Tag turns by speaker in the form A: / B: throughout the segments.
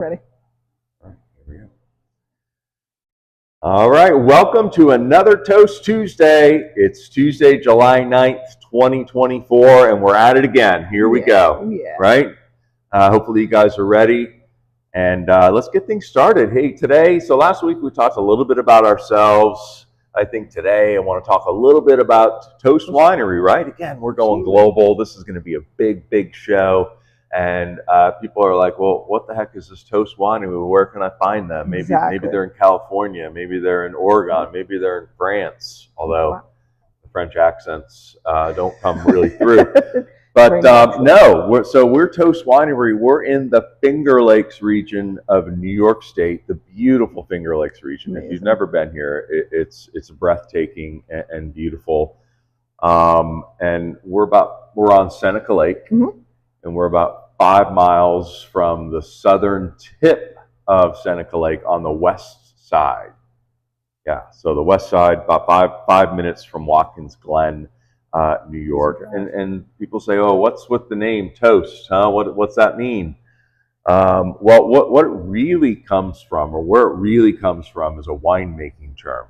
A: Ready.
B: All right, here we go. All right, welcome to another Toast Tuesday. It's Tuesday, July 9th, 2024, and we're at it again. Here we go, right? Hopefully you guys are ready, and let's get things started. Hey, so last week we talked a little bit about ourselves. I think today I want to talk a little bit about Toast Winery, right? Again, we're going global. This is going to be a big show. And people are like, well, what the heck is this Toast Winery? Where can I find them? Maybe they're in California. Maybe they're in Oregon. Maybe they're in France, although the French accents don't come really through. But no, we're Toast Winery. We're in the Finger Lakes region of New York State, the beautiful Finger Lakes region. Amazing. If you've never been here, it's breathtaking and beautiful. And we're on Seneca Lake. Mm-hmm. And we're about 5 miles from the southern tip of Seneca Lake on the west side. Yeah, so the west side, about five minutes from Watkins Glen, New York. And people say, oh, what's with the name Toast? Huh? What's that mean? Well, what it really comes from, or where it really comes from, is a winemaking term,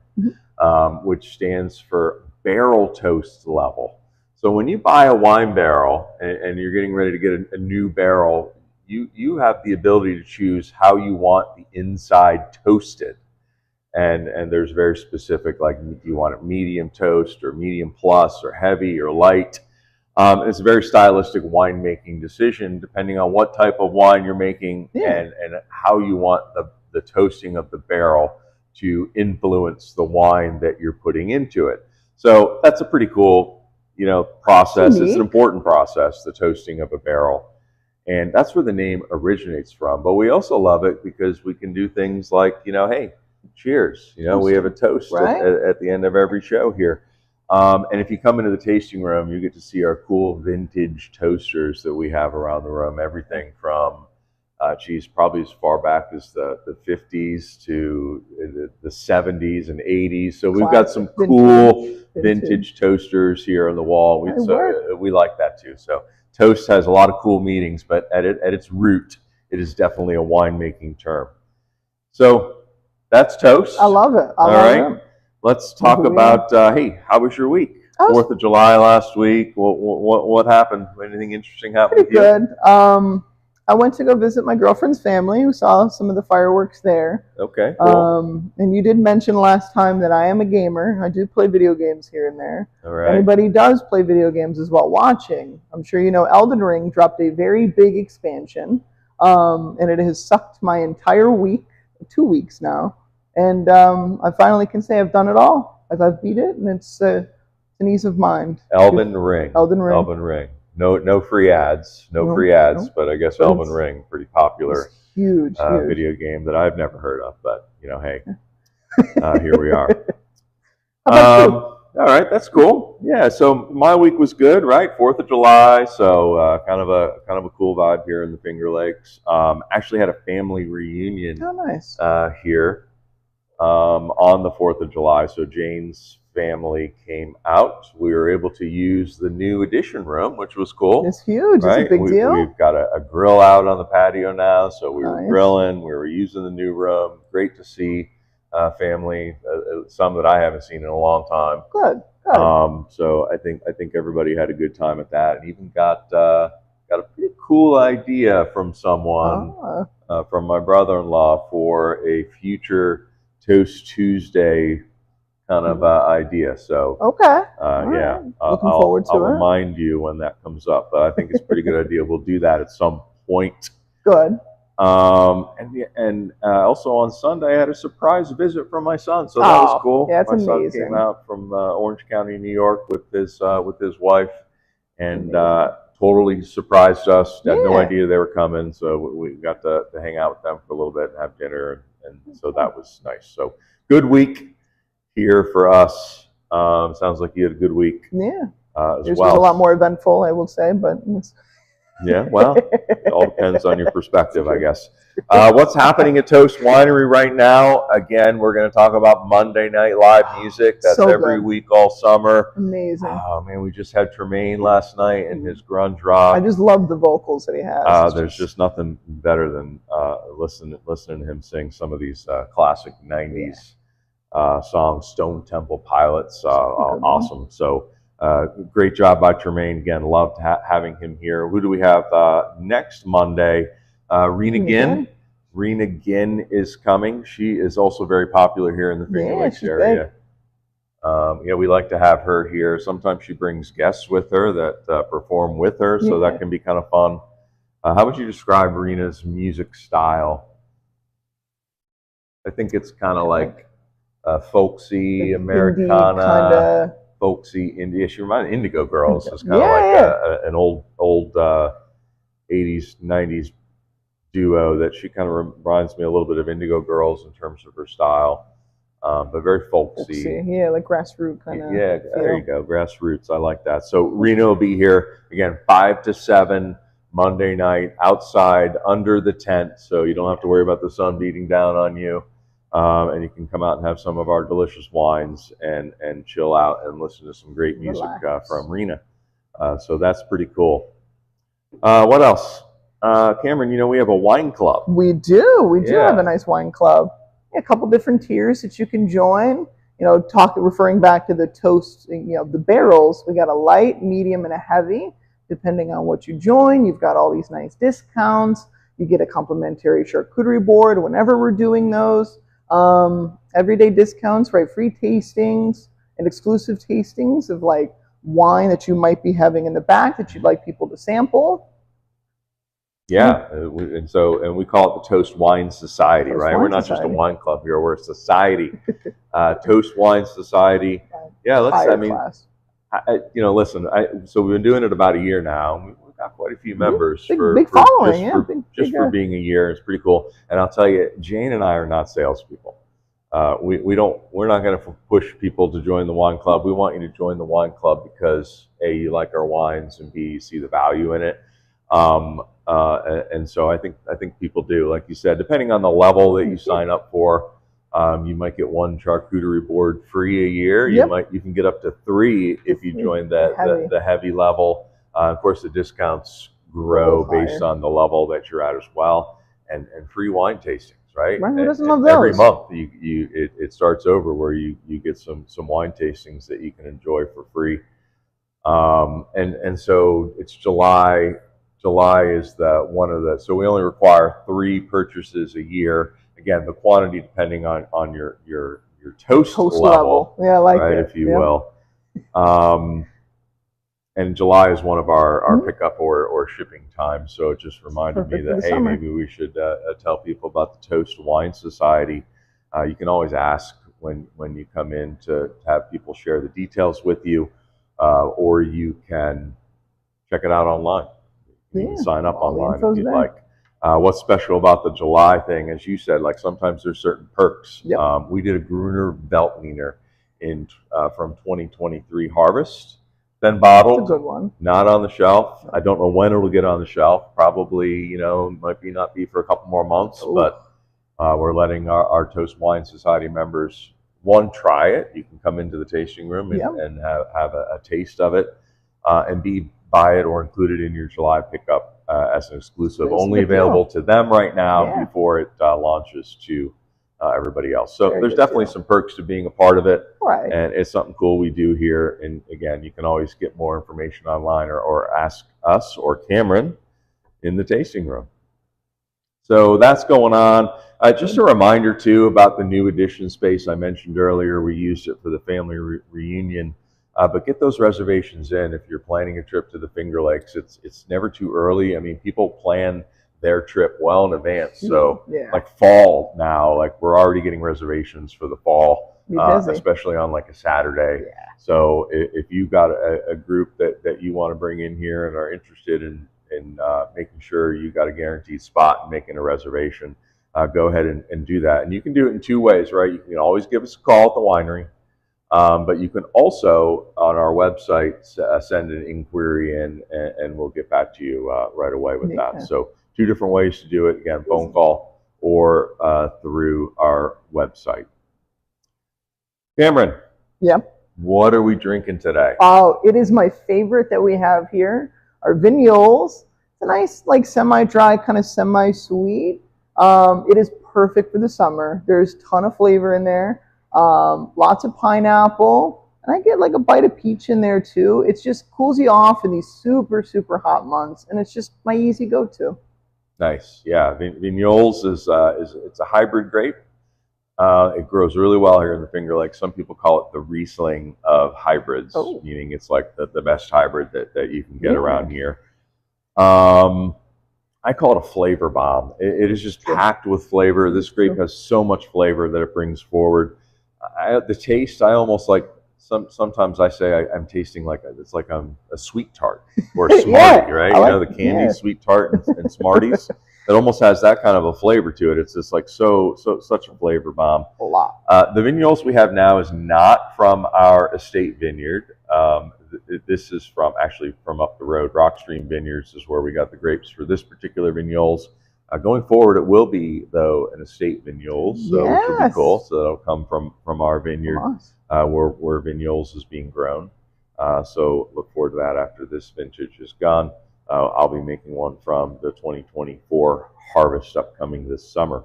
B: which stands for barrel toast level. So when you buy a wine barrel and you're getting ready to get a new barrel, you have the ability to choose how you want the inside toasted. And there's very specific, like you want it medium toast or medium plus or heavy or light. It's a very stylistic winemaking decision depending on what type of wine you're making and how you want the toasting of the barrel to influence the wine that you're putting into it. So that's a pretty cool process. It's an important process, the toasting of a barrel. And that's where the name originates from. But we also love it because we can do things like, hey, cheers. We have a toast at the end of every show here. And if you come into the tasting room, you get to see our cool vintage toasters that we have around the room. Everything from, probably as far back as the 50s to the 70s and 80s. So we've got some cool vintage toasters here on the wall. We like that too. So toast has a lot of cool meanings, but at its root, it is definitely a winemaking term. So that's Toast.
A: I love it.
B: All right. Let's talk about, hey, how was your week? 4th of July last week. What happened? Anything interesting happen?
A: Pretty good. I went to go visit my girlfriend's family, who saw some of the fireworks there.
B: Okay, cool.
A: And you did mention last time that I am a gamer. I do play video games here and there.
B: All right.
A: Anybody does play video games as well watching. I'm sure you know Elden Ring dropped a very big expansion, and it has sucked my entire week, 2 weeks now. And I finally can say I've done it all. I've beat it, and it's an ease of mind.
B: Elden Ring. No free ads. But I guess Elden Ring, pretty popular
A: huge
B: video game that I've never heard of. But, hey, here we are. All right, that's cool. Yeah, so my week was good, right? 4th of July, so kind of a cool vibe here in the Finger Lakes. Actually had a family reunion here on the 4th of July. So Jane's family came out. We were able to use the new Edition room, which was cool.
A: It's huge. Right? It's a big deal.
B: We've got a grill out on the patio now, so we were grilling. We were using the new room. Great to see family, some that I haven't seen in a long time.
A: Good.
B: So I think everybody had a good time at that, and even got a pretty cool idea from someone, from my brother-in-law, for a future Toast Tuesday kind of idea. So
A: looking forward to it.
B: I'll remind you when that comes up. But I think it's a pretty good idea. We'll do that at some point.
A: Good.
B: And also on Sunday, I had a surprise visit from my son, so that was cool.
A: Yeah, it's
B: my
A: amazing.
B: son came out from Orange County, New York, with his wife, and totally surprised us. Had no idea they were coming, so we got to hang out with them for a little bit and have dinner, and so that was nice. So good week here for us. Sounds like you had a good week.
A: Yeah.
B: Yours
A: was a lot more eventful, I will say, but
B: Yeah, well, it all depends on your perspective, I guess. What's happening at Toast Winery right now? Again, we're going to talk about Monday Night Live music. That's so every week all summer.
A: Amazing.
B: Oh, man, we just had Tremaine last night and his grunge rock.
A: I just love the vocals that he has.
B: There's just nothing better than listening to him sing some of these classic 90s songs. Stone Temple Pilots, awesome. So great job by Tremaine. Again, loved having him here. Who do we have next Monday? Rena Ginn. Rena Ginn is coming. She is also very popular here in the Finger Lakes area. We like to have her here. Sometimes she brings guests with her that perform with her, so that can be kind of fun. How would you describe Rena's music style? I think it's kind of like folksy, Americana, folksy, India. She reminds me of Indigo Girls. It's kind of like an old 80s, 90s duo that she kind of reminds me a little bit of Indigo Girls in terms of her style. But very folksy.
A: Yeah, like grassroots kind of.
B: Yeah, there you go, grassroots. I like that. So Rena will be here again, 5 to 7 Monday night, outside under the tent, so you don't have to worry about the sun beating down on you, and you can come out and have some of our delicious wines and chill out and listen to some great music from Rena. So that's pretty cool. What else, Cameron? We have a wine club.
A: We do. We do have a nice wine club. A couple different tiers that you can join. Referring back to the Toast, the barrels. We got a light, medium, and a heavy. Depending on what you join, you've got all these nice discounts. You get a complimentary charcuterie board whenever we're doing those. Everyday discounts, right? Free tastings and exclusive tastings of like wine that you might be having in the back that you'd like people to sample.
B: Yeah, and we call it the Toast Wine Society, right? We're not just a wine club here; we're a society. Toast Wine Society. Yeah, listen. So we've been doing it about a year now. We've got quite a few members
A: big following,
B: for being a year. It's pretty cool. And I'll tell you, Jane and I are not salespeople. We're not going to push people to join the wine club. We want you to join the wine club because A, you like our wines, and B, you see the value in it. And so I think people do, like you said, depending on the level that you sign up for, you might get 1 charcuterie board free a year. You can get up to 3 if you join the heavy level. Of course, the discounts grow based on the level that you're at as well, and free wine tastings, right?
A: Who doesn't love those?
B: Every month it starts over where you get some wine tastings that you can enjoy for free. And so it's July. July is so we only require 3 purchases a year. Again, the quantity depending on your toast level.
A: Yeah, I like
B: right,
A: it.
B: If you will. And July is one of our pickup or shipping times. So it just reminded me that, hey, maybe we should tell people about the Toast Wine Society. You can always ask when you come in to have people share the details with you, or you can check it out online. You can sign up online if you'd like. What's special about the July thing, as you said, like sometimes there's certain perks. We did a Gruner Veltliner from 2023 harvest. Been bottled.
A: That's a good one.
B: Not on the shelf. I don't know when it'll get on the shelf. Probably, might not be for a couple more months. Ooh. But we're letting our Toast Wine Society members, try it. You can come into the tasting room and have a taste of it, and buy it or include it in your July pickup as an exclusive. Only available to them right now before it launches to everybody else. So there's definitely some perks to being a part of it.
A: Right.
B: And it's something cool we do here. And again, you can always get more information online or ask us or Cameron in the tasting room. So that's going on. Just a reminder, too, about the new edition space I mentioned earlier. We used it for the family reunion. But get those reservations in if you're planning a trip to the Finger Lakes. It's never too early. I mean, people plan their trip well in advance. So like fall now, like we're already getting reservations for the fall, especially on like a Saturday. So if you've got a group that you want to bring in here and are interested in making sure you got a guaranteed spot and making a reservation, go ahead and do that. And you can do it in 2 ways, right? You can always give us a call at the winery. But you can also on our website, send an inquiry in, and we'll get back to you right away with that. So 2 different ways to do it. Again, phone call or through our website. Cameron.
A: Yep.
B: What are we drinking today?
A: Oh, it is my favorite that we have here. Our Vignoles. It's a nice, like, semi-dry, kind of semi-sweet. It is perfect for the summer. There's a ton of flavor in there. Lots of pineapple. And I get like a bite of peach in there too. It just cools you off in these super, super hot months. And it's just my easy go-to.
B: Nice. Yeah. Vignoles is it's a hybrid grape. It grows really well here in the Finger Lakes. Some people call it the Riesling of hybrids, meaning it's like the best hybrid that you can get around here. I call it a flavor bomb. It is just packed with flavor. This grape has so much flavor that it brings forward. The taste, I almost like, sometimes I say I'm tasting like it's like I'm a sweet tart or a Smartie, right? You know, the candy sweet tart and Smarties. It almost has that kind of a flavor to it. It's just like such a flavor bomb.
A: A lot.
B: The Vignoles we have now is not from our estate vineyard. This is actually from up the road. Rockstream Vineyards is where we got the grapes for this particular Vignoles. Going forward, it will be, though, an estate Vignoles, so which will be cool. So that'll come from our vineyard where Vignoles is being grown. So look forward to that after this vintage is gone. I'll be making one from the 2024 harvest upcoming this summer.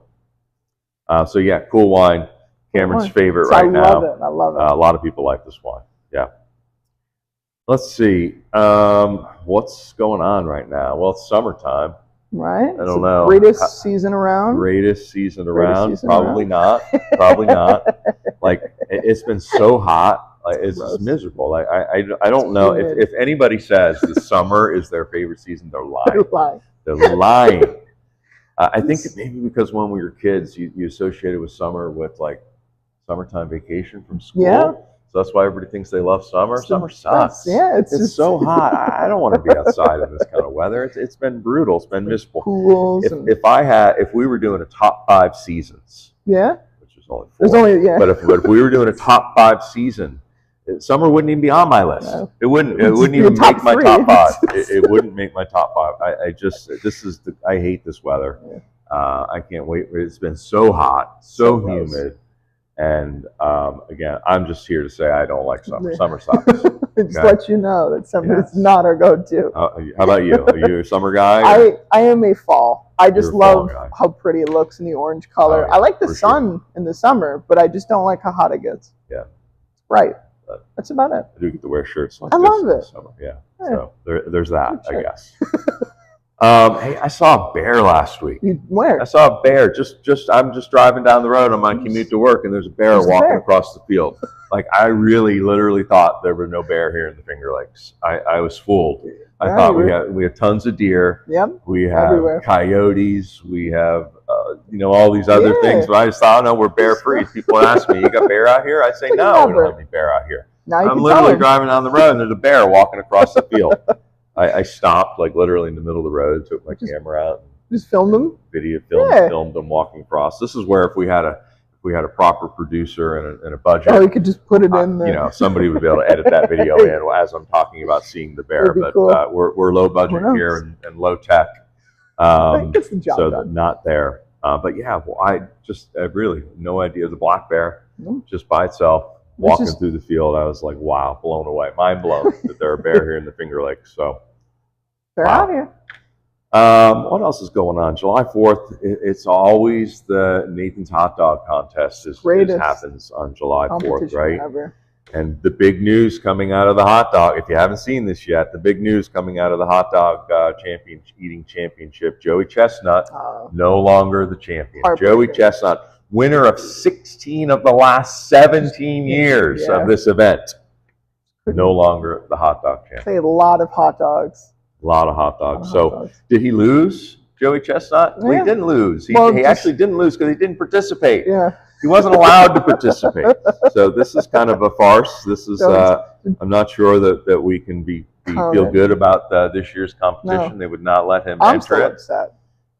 B: So yeah, cool wine. Cameron's favorite right now.
A: I love it. I love it.
B: A lot of people like this wine. Yeah. Let's see. What's going on right now? Well, it's summertime.
A: Right.
B: I don't know.
A: Greatest season around.
B: Greatest season around. Probably not. Probably not. Like, it's been so hot. Like, it's just miserable. Like, I don't know if anybody says the summer is their favorite season, they're lying. They're lying. I think maybe because when we were kids, you associated with summer with like summertime vacation from school. Yeah. So that's why everybody thinks they love summer. Summer sucks.
A: Yeah,
B: it's so hot. I don't want to be outside in this kind of weather. It's been brutal. It's been miserable.
A: Pools.
B: If we were doing a top 5 seasons.
A: Yeah.
B: Which is only 4. But if we were doing a top 5 season, summer wouldn't even be on my list. No. It wouldn't even make my top 5. It wouldn't make my top 5. I hate this weather. Yeah. I can't wait. It's been so hot, so humid. And again, I'm just here to say I don't like summer. Yeah. Summer sucks.
A: Just let you know that summer is not our go-to.
B: How about you? Are you a summer guy?
A: I am a fall. I just love how pretty it looks in the orange color. I like the sun in the summer, but I just don't like how hot it gets.
B: Yeah.
A: It's bright. That's about it.
B: I do get to wear shirts like
A: I love it.
B: Summer. Yeah. So there's that, I guess. Hey, I saw a bear last week.
A: Where?
B: I saw a bear. I'm just driving down the road on my commute to work, and there's a bear walking across the field. Like, I literally thought there were no bear here in the Finger Lakes. I was fooled. I thought we had tons of deer.
A: Yep.
B: We have coyotes. We have all these other things. But I just thought, no, we're bear free. People would ask me, "You got bear out here?" I'd say, "No, we don't have any bear out here." I'm literally driving down the road, and there's a bear walking across the field. I stopped, like, literally in the middle of the road, took my camera out,
A: just filmed them.
B: Filmed them walking across. This is where if we had a proper producer and a budget,
A: we could just put it in there.
B: Somebody would be able to edit that video in as I'm talking about seeing the bear. But cool. We're low budget here and low tech, so not there. But yeah, I really no idea. The black bear just by itself. Walking through the field, I was like, wow, blown away. Mind blown that there are bear here in the Finger Lakes. So
A: they're out here.
B: What else is going on? July 4th, it's always the Nathan's Hot Dog Contest. It happens on July 4th, right?
A: Ever.
B: And the big news coming out of the hot dog, if you haven't seen this yet, the big news coming out of the hot dog eating championship, Joey Chestnut, no longer the champion. Joey Chestnut, winner of 16 of the last 17 years of this event. No longer the hot dog champion.
A: A lot of hot dogs.
B: A lot of hot dogs. Did he lose, Joey Chestnut? Well, he didn't lose. He actually didn't lose because he didn't participate.
A: Yeah.
B: He wasn't allowed to participate. So this is kind of a farce. This is, I'm not sure that we can feel good about this year's competition. No. They would not let him enter it.
A: Upset.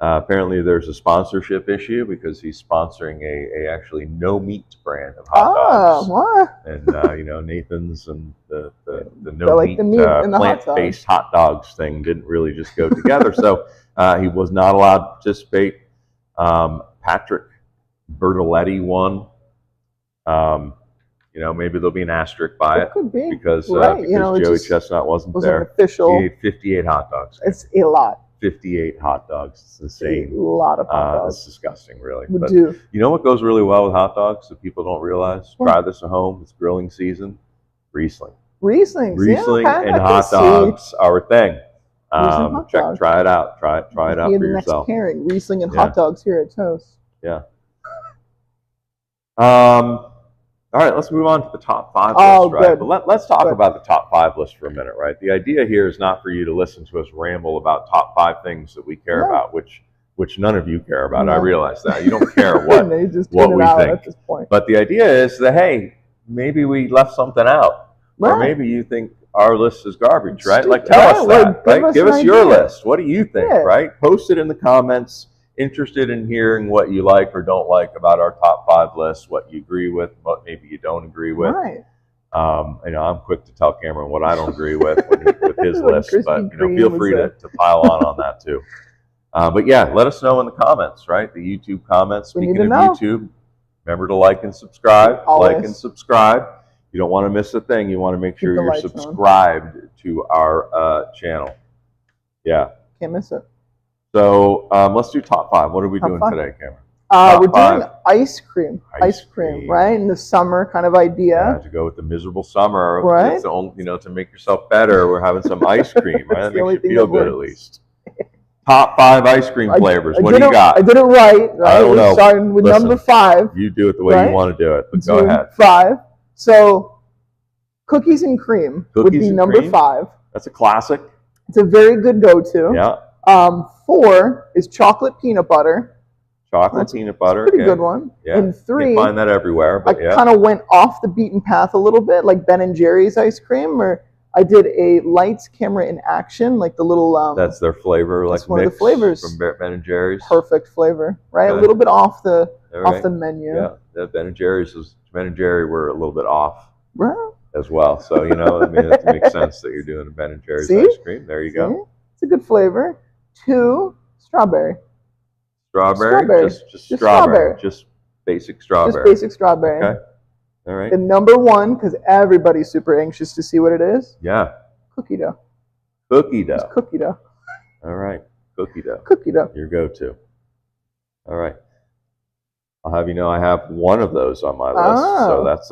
B: Apparently, there's a sponsorship issue because he's sponsoring a actually no meat brand of hot dogs.
A: What?
B: And you know, Nathan's and the no
A: like
B: meat plant-based hot dogs thing didn't really just go together. So he was not allowed to participate. Patrick Bertoletti won. You know, maybe there'll be an asterisk by it.
A: Could be.
B: Because, because Joey Chestnut wasn't there.
A: Official.
B: He ate 58 hot dogs.
A: It's a lot.
B: 58 hot dogs. It's insane.
A: A lot of hot dogs.
B: It's disgusting, really.
A: But
B: you know what goes really well with hot dogs that people don't realize? What? Try this at home. It's grilling season. Riesling.
A: Riesling
B: and hot dogs are a thing. Try it out. Try it out for yourself.
A: Next pairing, Riesling and hot dogs here at Toast.
B: Yeah. All right, let's move on to the top 5 list, right? But let's talk about the top 5 list for a minute, right? The idea here is not for you to listen to us ramble about top 5 things that we care about, which none of you care about. I realize that. You don't care what we think.
A: At this point.
B: But the idea is that, hey, maybe we left something out. Right. Or maybe you think our list is garbage, right? Like, tell us that, right? Give us your list. What do you think, right? Post it in the comments. Interested in hearing what you like or don't like about our top 5 list, what you agree with, what maybe you don't agree with.
A: Right.
B: You know, I'm quick to tell Cameron what I don't agree with his list, but you know, feel free to pile on that too. But yeah, let us know in the comments, right? The YouTube comments. Speaking of YouTube, remember to like and subscribe.
A: Always.
B: Like and subscribe. You don't want to miss a thing. You want to make sure you're subscribed to our channel. Yeah.
A: Can't miss it.
B: So let's do top 5. What are we doing today, Cameron?
A: We're doing ice cream. Ice cream, right? In the summer kind of idea.
B: Yeah, to go with the miserable summer.
A: Right.
B: It's the only, you know, to make yourself better, we're having some ice cream, right? That makes you feel good at least. Top 5 ice cream flavors. What do you got?
A: I did it right.
B: I don't know.
A: Starting with number 5.
B: You do it the way you want to do it, but go ahead.
A: 5. So cookies and cream would be number 5.
B: That's a classic.
A: It's a very good go-to.
B: Yeah.
A: 4 is chocolate peanut butter.
B: Peanut butter.
A: Pretty good one.
B: Yeah.
A: And 3,
B: you find that everywhere. But
A: I kind of went off the beaten path a little bit, like Ben and Jerry's ice cream, or I did a lights, camera, in action, like the little.
B: That's their flavor, like
A: one of the flavors
B: from Ben and Jerry's.
A: Perfect flavor, right? A little bit off the menu.
B: Yeah, Ben and Jerry's were a little bit off.
A: Right.
B: As well, so you know, I mean, it makes sense that you're doing a Ben and Jerry's ice cream. There you go.
A: It's a good flavor. 2, strawberry.
B: Strawberry. Just strawberry. Just basic strawberry.
A: Just basic strawberry.
B: Okay. All right.
A: And number 1, because everybody's super anxious to see what it is.
B: Yeah.
A: Cookie dough.
B: Cookie dough.
A: Just cookie dough.
B: All right. Cookie dough.
A: Cookie dough.
B: Your go-to. All right. I'll have you know I have one of those on my list,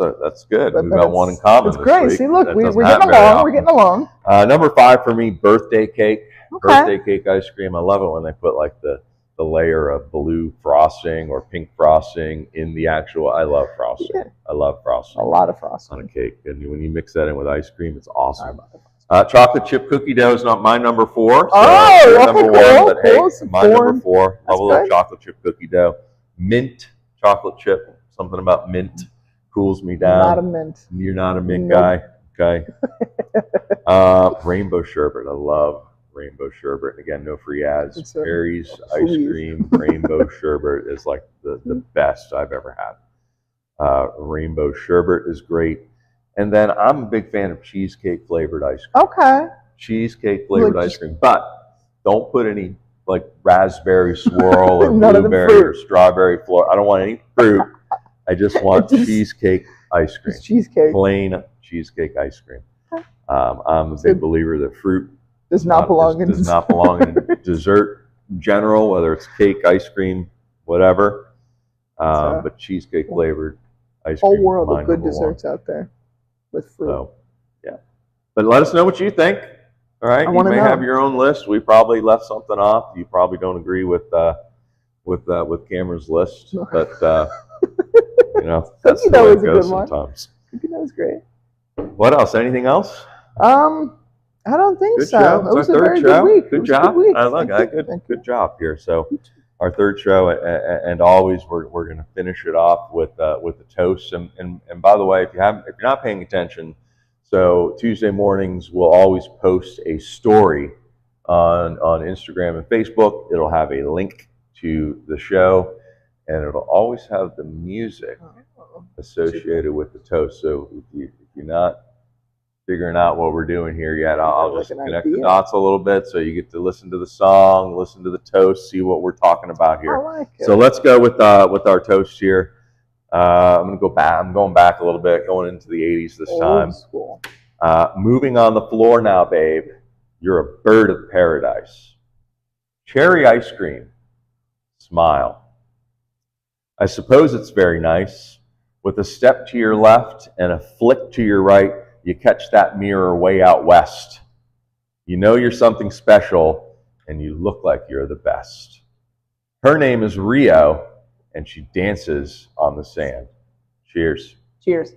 B: so that's good. We've got one in common.
A: That's great.
B: Week.
A: See, look, we're getting along. We're getting along.
B: Number 5 for me, birthday cake.
A: Okay.
B: Birthday cake ice cream. I love it when they put like the layer of blue frosting or pink frosting in the actual. I love frosting. Yeah. I love frosting.
A: A lot of frosting
B: on a cake, and when you mix that in with ice cream, it's awesome. Chocolate chip cookie dough is not my number 4. So number 1, but hey, my number 4. Love a little chocolate chip cookie dough. Mint chocolate chip. Something about mint cools me down.
A: Not a mint.
B: You're not a mint guy. Okay. Rainbow sherbet. I love rainbow sherbet. Again, no free ads. Perry's ice cream rainbow sherbet is like the best I've ever had. Rainbow sherbet is great. And then I'm a big fan of cheesecake flavored ice cream.
A: Okay.
B: Cheesecake flavored ice cream. But don't put any like raspberry swirl or blueberry or strawberry floor. I don't want any fruit. I just want cheesecake ice cream.
A: Just cheesecake.
B: Plain cheesecake ice cream. I'm a big believer that fruit
A: does not belong in
B: dessert in general, whether it's cake, ice cream, whatever. But cheesecake flavored ice cream.
A: Whole world of good desserts out there with fruit. So,
B: yeah. But let us know what you think. All right, you may have your own list. We probably left something off. You probably don't agree with Cameron's list, but you know that's the way it goes sometimes.
A: Cookie dough was great.
B: What else? Anything else?
A: I don't think so.
B: Show. It was our third show. Good job. Good job here. So our third show, and always we're going to finish it off with the toast. And by the way, if you're not paying attention. So Tuesday mornings, we'll always post a story on Instagram and Facebook. It'll have a link to the show, and it'll always have the music associated with the toast. So if you're not figuring out what we're doing here yet, I'll just connect the dots a little bit so you get to listen to the song, listen to the toast, see what we're talking about here.
A: I like it.
B: So let's go with our toast here. I'm going to go back. I'm going back a little bit, going into the 80s this time.
A: Old school.
B: Moving on the floor now, babe. You're a bird of paradise. Cherry ice cream. Smile. I suppose it's very nice. With a step to your left and a flick to your right, you catch that mirror way out west. You know you're something special, and you look like you're the best. Her name is Rio, and she dances on the sand. Cheers.
A: Cheers.